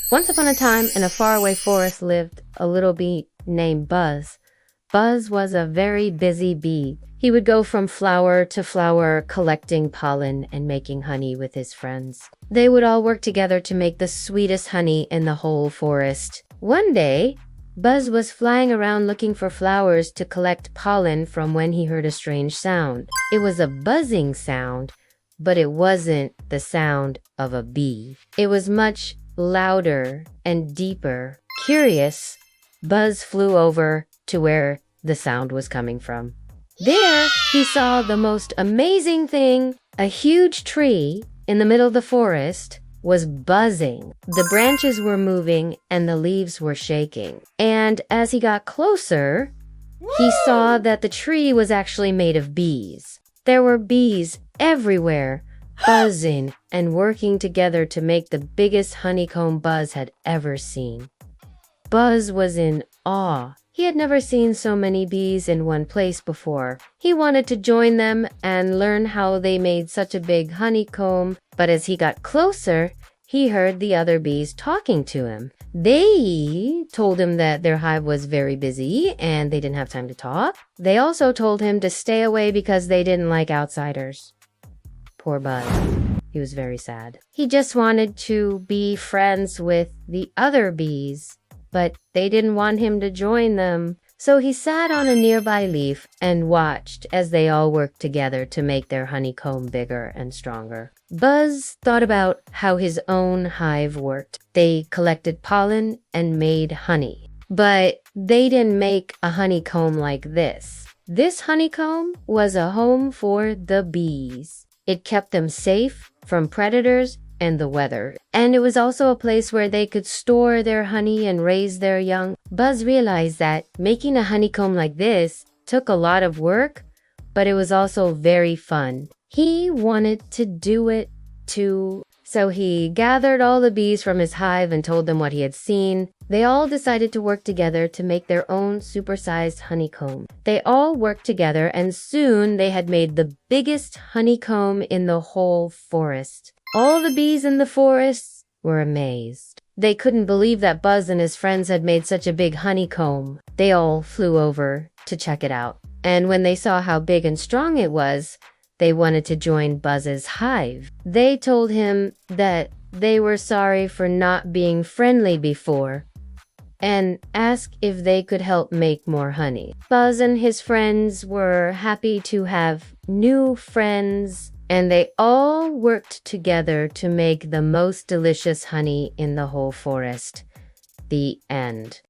Once upon a time, in a faraway forest lived a little bee named Buzz. Buzz was a very busy bee. He would go from flower to flower, collecting pollen and making honey with his friends. They would all work together to make the sweetest honey in the whole forest. One day, Buzz was flying around looking for flowers to collect pollen from when he heard a strange sound. It was a buzzing sound, but it wasn't the sound of a bee. It was much louder and deeper. Curious, Buzz flew over to where the sound was coming from. There, he saw the most amazing thing. A huge tree in the middle of the forest was buzzing. The branches were moving and the leaves were shaking. And as he got closer, he saw that the tree was actually made of bees. There were bees everywhere, buzzing and working together to make the biggest honeycomb Buzz had ever seen. Buzz was in awe. He had never seen so many bees in one place before. He wanted to join them and learn how they made such a big honeycomb, but as he got closer, he heard the other bees talking to him. They told him that their hive was very busy and they didn't have time to talk. They also told him to stay away because they didn't like outsiders. Poor Buzz. He was very sad. He just wanted to be friends with the other bees, but they didn't want him to join them. So he sat on a nearby leaf and watched as they all worked together to make their honeycomb bigger and stronger. Buzz thought about how his own hive worked. They collected pollen and made honey, but they didn't make a honeycomb like this. This honeycomb was a home for the bees. It kept them safe from predators and the weather. And it was also a place where they could store their honey and raise their young. Buzz realized that making a honeycomb like this took a lot of work, but it was also very fun. He wanted to do it too. So he gathered all the bees from his hive and told them what he had seen. They all decided to work together to make their own supersized honeycomb. They all worked together and soon they had made the biggest honeycomb in the whole forest. All the bees in the forest were amazed. They couldn't believe that Buzz and his friends had made such a big honeycomb. They all flew over to check it out. And when they saw how big and strong it was, they wanted to join Buzz's hive. They told him that they were sorry for not being friendly before and asked if they could help make more honey. Buzz and his friends were happy to have new friends, and they all worked together to make the most delicious honey in the whole forest. The end.